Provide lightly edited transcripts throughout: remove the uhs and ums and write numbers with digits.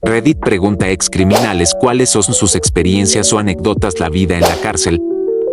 Reddit pregunta a excriminales cuáles son sus experiencias o anécdotas la vida en la cárcel.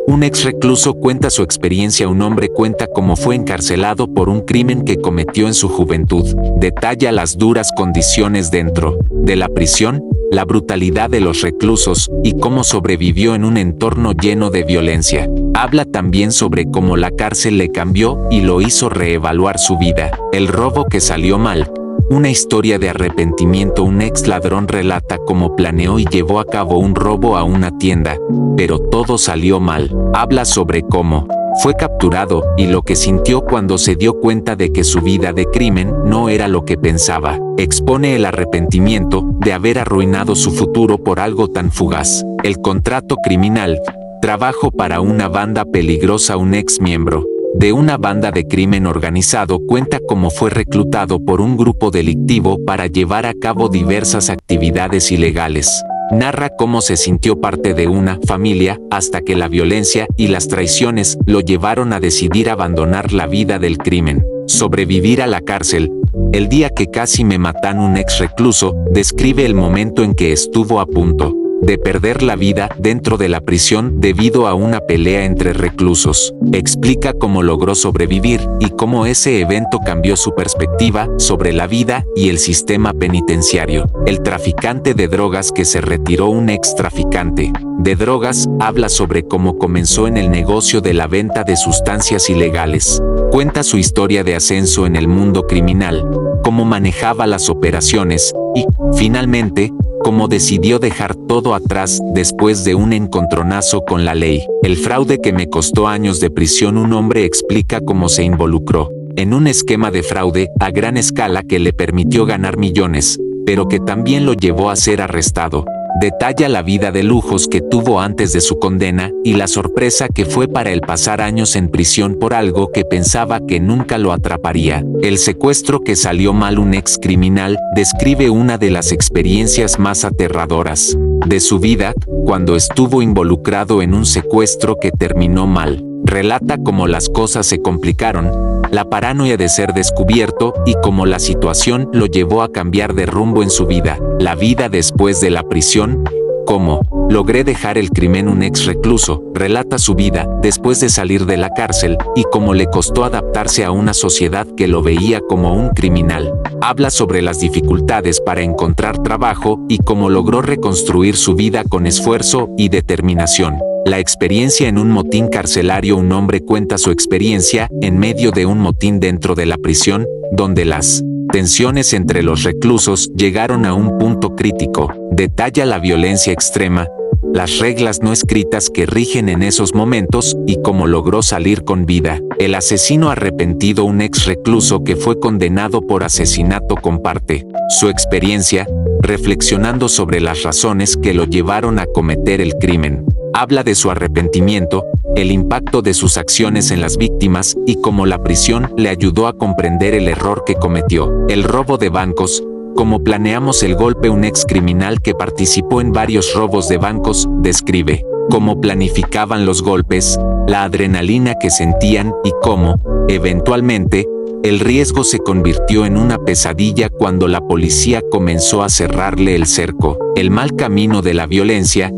Un ex recluso cuenta su experiencia. Un hombre cuenta cómo fue encarcelado por un crimen que cometió en su juventud. Detalla las duras condiciones dentro de la prisión, la brutalidad de los reclusos y cómo sobrevivió en un entorno lleno de violencia. Habla también sobre cómo la cárcel le cambió y lo hizo reevaluar su vida. El robo que salió mal. Una historia de arrepentimiento. Un ex ladrón relata cómo planeó y llevó a cabo un robo a una tienda, pero todo salió mal. Habla sobre cómo fue capturado y lo que sintió cuando se dio cuenta de que su vida de crimen no era lo que pensaba. Expone el arrepentimiento de haber arruinado su futuro por algo tan fugaz. El contrato criminal. Trabajo para una banda peligrosa. Un ex miembro de una banda de crimen organizado cuenta cómo fue reclutado por un grupo delictivo para llevar a cabo diversas actividades ilegales. Narra cómo se sintió parte de una familia hasta que la violencia y las traiciones lo llevaron a decidir abandonar la vida del crimen. Sobrevivir a la cárcel. El día que casi me matan. Un ex recluso describe el momento en que estuvo a punto de perder la vida dentro de la prisión debido a una pelea entre reclusos. Explica cómo logró sobrevivir y cómo ese evento cambió su perspectiva sobre la vida y el sistema penitenciario. El traficante de drogas que se retiró. Un ex traficante de drogas habla sobre cómo comenzó en el negocio de la venta de sustancias ilegales. Cuenta su historia de ascenso en el mundo criminal, cómo manejaba las operaciones y, finalmente, cómo decidió dejar todo atrás después de un encontronazo con la ley. El fraude que me costó años de prisión. Un hombre explica cómo se involucró en un esquema de fraude a gran escala que le permitió ganar millones, pero que también lo llevó a ser arrestado. Detalla la vida de lujos que tuvo antes de su condena y la sorpresa que fue para él pasar años en prisión por algo que pensaba que nunca lo atraparía. El secuestro que salió mal. Un ex criminal describe una de las experiencias más aterradoras de su vida, cuando estuvo involucrado en un secuestro que terminó mal. Relata cómo las cosas se complicaron, la paranoia de ser descubierto y cómo la situación lo llevó a cambiar de rumbo en su vida. La vida después de la prisión. Cómo logré dejar el crimen. Un ex recluso relata su vida después de salir de la cárcel y cómo le costó adaptarse a una sociedad que lo veía como un criminal. Habla sobre las dificultades para encontrar trabajo y cómo logró reconstruir su vida con esfuerzo y determinación. La experiencia en un motín carcelario. Un hombre cuenta su experiencia en medio de un motín dentro de la prisión, donde las tensiones entre los reclusos llegaron a un punto crítico. Detalla la violencia extrema, las reglas no escritas que rigen en esos momentos y cómo logró salir con vida. El asesino arrepentido. Un ex recluso que fue condenado por asesinato comparte su experiencia, reflexionando sobre las razones que lo llevaron a cometer el crimen. Habla de su arrepentimiento, el impacto de sus acciones en las víctimas y cómo la prisión le ayudó a comprender el error que cometió. El robo de bancos. Cómo planeamos el golpe. Un ex criminal que participó en varios robos de bancos describe cómo planificaban los golpes, la adrenalina que sentían y cómo, eventualmente, el riesgo se convirtió en una pesadilla cuando la policía comenzó a cerrarle el cerco. El mal camino de la violencia.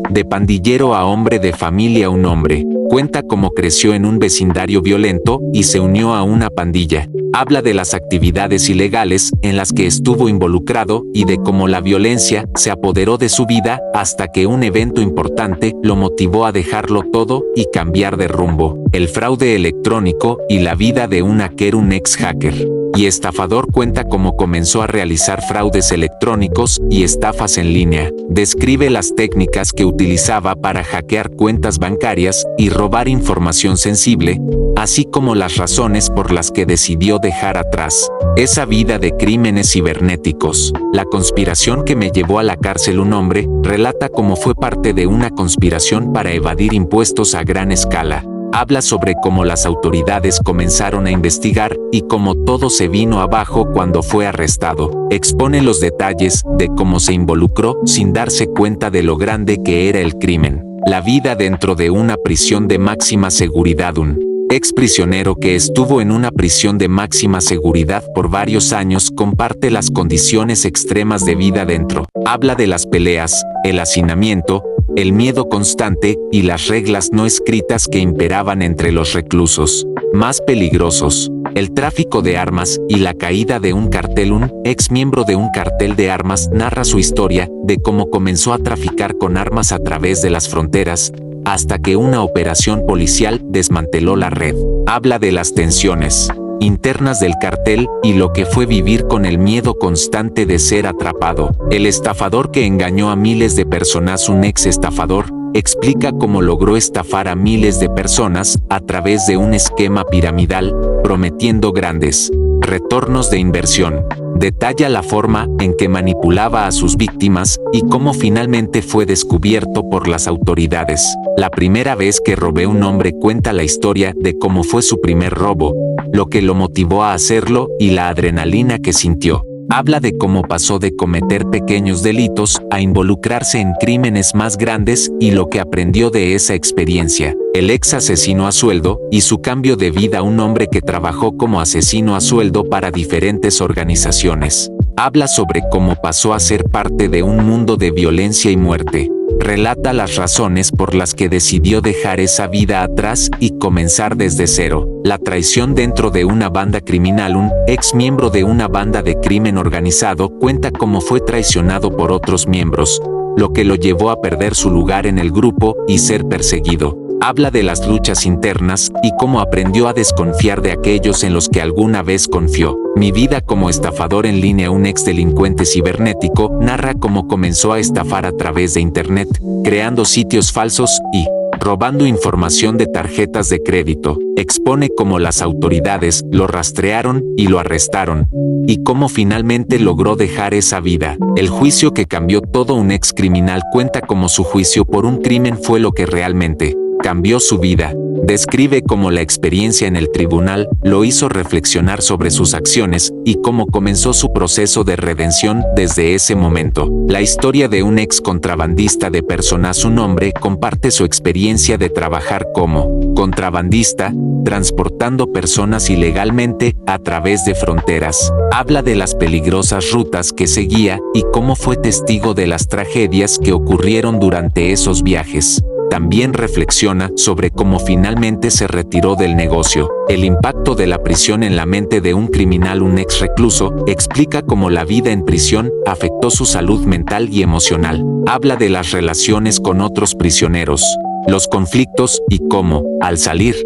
De pandillero a hombre de familia. Un hombre cuenta cómo creció en un vecindario violento y se unió a una pandilla. Habla de las actividades ilegales en las que estuvo involucrado y de cómo la violencia se apoderó de su vida hasta que un evento importante lo motivó a dejarlo todo y cambiar de rumbo. El fraude electrónico y la vida de un hacker. Un ex hacker y estafador cuenta cómo comenzó a realizar fraudes electrónicos y estafas en línea. Describe las técnicas que utilizaba para hackear cuentas bancarias y robar información sensible, así como las razones por las que decidió dejar atrás esa vida de crímenes cibernéticos. La conspiración que me llevó a la cárcel. Un hombre relata cómo fue parte de una conspiración para evadir impuestos a gran escala. Habla sobre cómo las autoridades comenzaron a investigar y cómo todo se vino abajo cuando fue arrestado. Expone los detalles de cómo se involucró sin darse cuenta de lo grande que era el crimen. La vida dentro de una prisión de máxima seguridad. Un ex prisionero que estuvo en una prisión de máxima seguridad por varios años, comparte las condiciones extremas de vida dentro. Habla de las peleas, el hacinamiento, el miedo constante y las reglas no escritas que imperaban entre los reclusos. Más peligrosos, el tráfico de armas y la caída de un cartel. Un ex miembro de un cartel de armas narra su historia de cómo comenzó a traficar con armas a través de las fronteras, hasta que una operación policial desmanteló la red. Habla de las tensiones internas del cartel y lo que fue vivir con el miedo constante de ser atrapado. El estafador que engañó a miles de personas. Un ex estafador explica cómo logró estafar a miles de personas a través de un esquema piramidal, prometiendo grandes retornos de inversión. Detalla la forma en que manipulaba a sus víctimas y cómo finalmente fue descubierto por las autoridades. La primera vez que robé un hombre cuenta la historia de cómo fue su primer robo, lo que lo motivó a hacerlo y la adrenalina que sintió. Habla de cómo pasó de cometer pequeños delitos a involucrarse en crímenes más grandes y lo que aprendió de esa experiencia. El ex asesino a sueldo y su cambio de vida. Un hombre que trabajó como asesino a sueldo para diferentes organizaciones. Habla sobre cómo pasó a ser parte de un mundo de violencia y muerte. Relata las razones por las que decidió dejar esa vida atrás y comenzar desde cero. La traición dentro de una banda criminal. Un ex miembro de una banda de crimen organizado cuenta cómo fue traicionado por otros miembros, lo que lo llevó a perder su lugar en el grupo y ser perseguido. Habla de las luchas internas y cómo aprendió a desconfiar de aquellos en los que alguna vez confió. Mi vida como estafador en línea. Un ex delincuente cibernético narra cómo comenzó a estafar a través de internet, creando sitios falsos y robando información de tarjetas de crédito. Expone cómo las autoridades lo rastrearon y lo arrestaron, y cómo finalmente logró dejar esa vida. El juicio que cambió todo. Un ex criminal cuenta cómo su juicio por un crimen fue lo que realmente cambió su vida. Describe cómo la experiencia en el tribunal lo hizo reflexionar sobre sus acciones y cómo comenzó su proceso de redención desde ese momento. La historia de un ex contrabandista de personas. Un hombre comparte su experiencia de trabajar como contrabandista, transportando personas ilegalmente a través de fronteras. Habla de las peligrosas rutas que seguía y cómo fue testigo de las tragedias que ocurrieron durante esos viajes. También reflexiona sobre cómo finalmente se retiró del negocio. El impacto de la prisión en la mente de un criminal. Un ex recluso explica cómo la vida en prisión afectó su salud mental y emocional. Habla de las relaciones con otros prisioneros, los conflictos y cómo, al salir,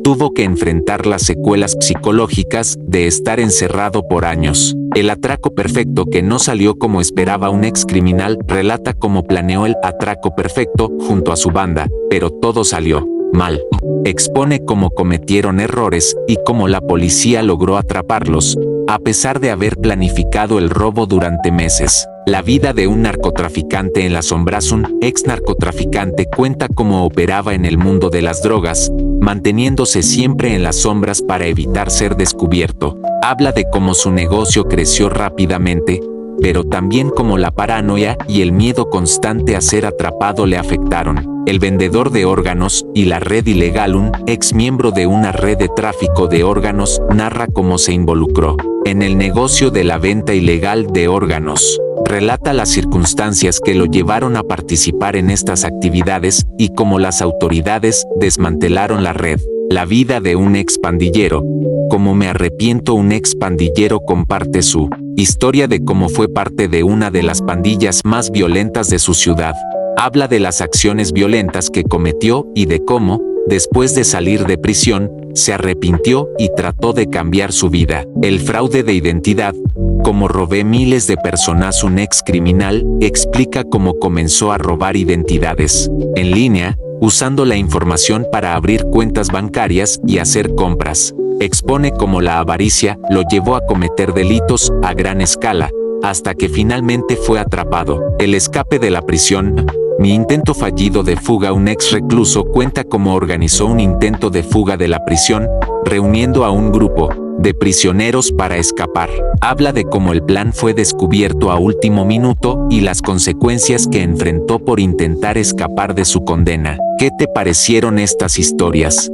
tuvo que enfrentar las secuelas psicológicas de estar encerrado por años. El atraco perfecto que no salió como esperaba. Un ex criminal relata cómo planeó el atraco perfecto junto a su banda, pero todo salió mal. Expone cómo cometieron errores y cómo la policía logró atraparlos, a pesar de haber planificado el robo durante meses. La vida de un narcotraficante en las sombras. Un ex narcotraficante cuenta cómo operaba en el mundo de las drogas, manteniéndose siempre en las sombras para evitar ser descubierto. Habla de cómo su negocio creció rápidamente, pero también cómo la paranoia y el miedo constante a ser atrapado le afectaron. El vendedor de órganos y la red ilegal. Un ex miembro de una red de tráfico de órganos narra cómo se involucró en el negocio de la venta ilegal de órganos. Relata las circunstancias que lo llevaron a participar en estas actividades y cómo las autoridades desmantelaron la red. La vida de un ex pandillero. Como me arrepiento. Un ex pandillero comparte su historia de cómo fue parte de una de las pandillas más violentas de su ciudad. Habla de las acciones violentas que cometió y de cómo, después de salir de prisión, se arrepintió y trató de cambiar su vida. El fraude de identidad. Como robé miles de personas. Un ex criminal explica cómo comenzó a robar identidades en línea, usando la información para abrir cuentas bancarias y hacer compras. Expone cómo la avaricia lo llevó a cometer delitos a gran escala, hasta que finalmente fue atrapado. El escape de la prisión. Mi intento fallido de fuga. Un ex recluso cuenta cómo organizó un intento de fuga de la prisión, reuniendo a un grupo de prisioneros para escapar. Habla de cómo el plan fue descubierto a último minuto y las consecuencias que enfrentó por intentar escapar de su condena. ¿Qué te parecieron estas historias?